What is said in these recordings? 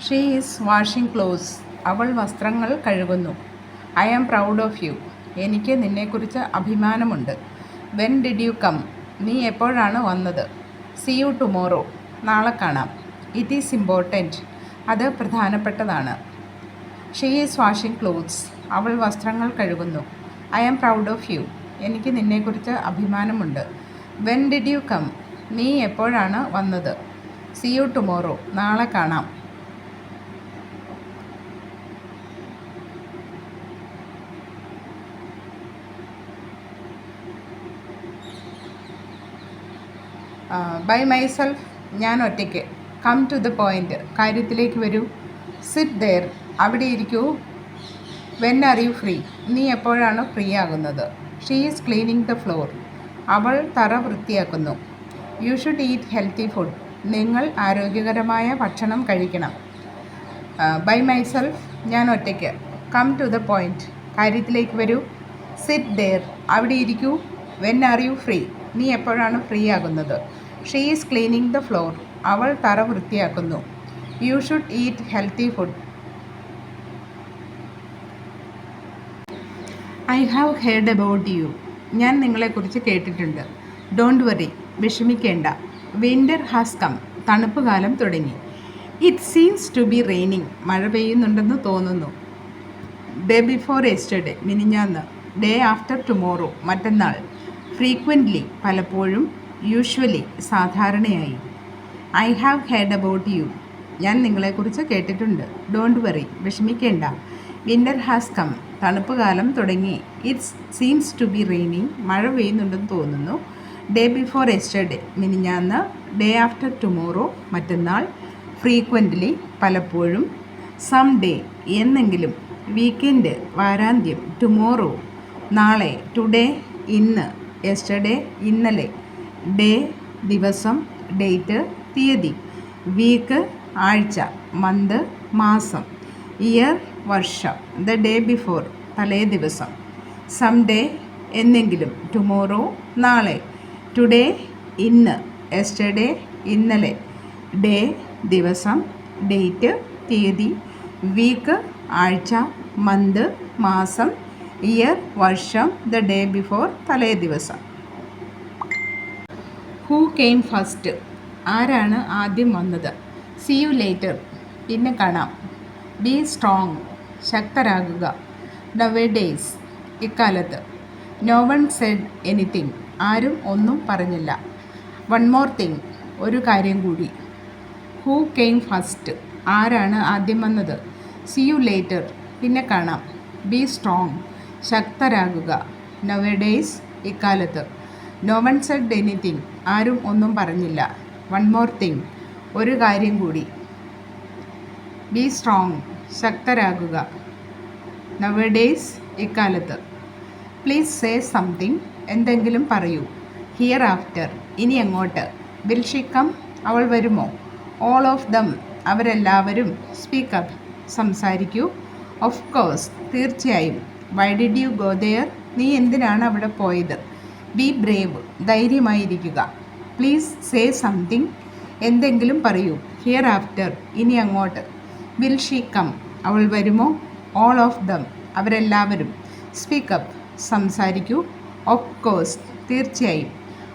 She is washing clothes. അവൾ വസ്ത്രങ്ങൾ കഴുകുന്നു. I am proud of you. എനിക്ക് നിന്നെക്കുറിച്ച് അഭിമാനമുണ്ട്. When did you come? നീ എപ്പോഴാണ് വന്നത്? See you tomorrow. നാളെ കാണാം. It is important. അത് പ്രധാനപ്പെട്ടതാണ്. She is washing clothes. അവൾ വസ്ത്രങ്ങൾ കഴുകുന്നു. I am proud of you. എനിക്ക് നിന്നെക്കുറിച്ച് അഭിമാനമുണ്ട്. When did you come? നീ എപ്പോഴാണ് വന്നത്? See you tomorrow. നാളെ കാണാം. By myself. ഞാൻ ഒറ്റയ്ക്ക്. Come to the point. കാര്യത്തിലേക്ക് വരൂ. Sit there. അവിടെ ഇരിക്കൂ. When are you free? നീ എപ്പോഴാണ് ഫ്രീ ആകുന്നത്? She is cleaning the floor. അവൾ തറ വൃത്തിയാക്കുന്നു. You should eat healthy food. നിങ്ങൾ ആരോഗ്യകരമായ ഭക്ഷണം കഴിക്കണം. By myself. ഞാൻ ഒറ്റയ്ക്ക്. Come to the point. കാര്യത്തിലേക്ക് വരൂ. Sit there. അവിടെ ഇരിക്കൂ. When are you free? നീ എപ്പോഴാണ് ഫ്രീ ആകുന്നത്? She is cleaning the floor. അവൾ തറ വൃത്തിയാക്കുന്നു. You should eat healthy food. I have heard about you. ഞാൻ നിങ്ങളെക്കുറിച്ച് കേട്ടിട്ടുണ്ട്. Don't worry. വിഷമിക്കേണ്ട. Winter has come. തണുപ്പ് കാലം തുടങ്ങി. It's seems to be raining. മഴ പെയ്യുന്നുണ്ടെന്ന് തോന്നുന്നു. Day before yesterday. മിനിഞ്ഞാന്ന്. Day after tomorrow. മറ്റന്നാൾ. ഫ്രീക്വൻ്റ്ലി. പലപ്പോഴും. യൂഷ്വലി. സാധാരണയായി. I have heard about you. ഞാൻ നിങ്ങളെക്കുറിച്ച് കേട്ടിട്ടുണ്ട്. Don't worry. വിഷമിക്കേണ്ട. Winter has come. തണുപ്പ് കാലം തുടങ്ങി. It's seems to be raining. മഴ പെയ്യുന്നുണ്ടെന്ന് തോന്നുന്നു. Day before yesterday. മിനിഞ്ഞാന്ന്. Day after tomorrow. മറ്റന്നാൾ. ഫ്രീക്വൻ്റ്ലി. പലപ്പോഴും. Some day. എന്നെങ്കിലും. വീക്കെൻഡ്. വാരാന്ത്യം. ടുമോറോ. നാളെ. ടുഡേ. ഇന്ന്. യെസ്റ്റർഡേ. ഇന്നലെ. ഡേ. ദിവസം. ഡേറ്റ്. തീയതി. വീക്ക്. ആഴ്ച. മന്ത്. മാസം. ഇയർ. വർഷം. The day before. തലേ ദിവസം. Some day. എന്നെങ്കിലും. ടുമോറോ. നാളെ. ടുഡേ. ഇന്ന്. യെസ്റ്റർഡേ. ഇന്നലെ. ഡേ. ദിവസം. ഡേറ്റ്. തീയതി. വീക്ക്. ആഴ്ച. മന്ത്. മാസം. ഇയർ. വർഷം. The day before. തലേ ദിവസം. Who came first? ആരാണ് ആദ്യം വന്നത്? See you later. പിന്നെ കാണാം. Be strong. ശക്തരാകുക. നവേഡേയ്സ്. ഇക്കാലത്ത്. No one said anything. ആരും ഒന്നും പറഞ്ഞില്ല. One more thing. ഒരു കാര്യം കൂടി. Who came first? ആരാണ് ആദ്യം വന്നത്? See you later. പിന്നെ കാണാം. Be strong. ശക്തരാകുക. നവേഡേയ്സ്. ഇക്കാലത്ത്. No one said anything. ആരും ഒന്നും പറഞ്ഞില്ല. One more thing. ഒരു കാര്യം കൂടി. Be strong. ശക്തരാകുക. നവേഡേയ്സ്. ഇക്കാലത്ത്. Please say something. എന്തെങ്കിലും പറയൂ. Hereafter. ഇനി അങ്ങോട്ട്. Will she come? അവൾ വരുമോ? All of them. അവരെല്ലാവരും. Speak up. സംസാരിക്കൂ. Of course. തീർച്ചയായും. Why did you go there? നീ എന്തിനാണ് അവിടെ പോയത്? Be brave. ധൈര്യമായിരിക്കുക. Please say something. എന്തെങ്കിലും പറയൂ. Hereafter. ഇനി അങ്ങോട്ട്. Will she come? അവൾ വരുമോ? All of them. അവരെല്ലാവരും. Speak up. സംസാരിക്കൂ. Of course. തീർച്ചയായും.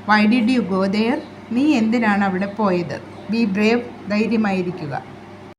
Why did you go there? നീ എന്തിനാണ് അവിടെ പോയത്? Be brave. ധൈര്യമായിരിക്കുക.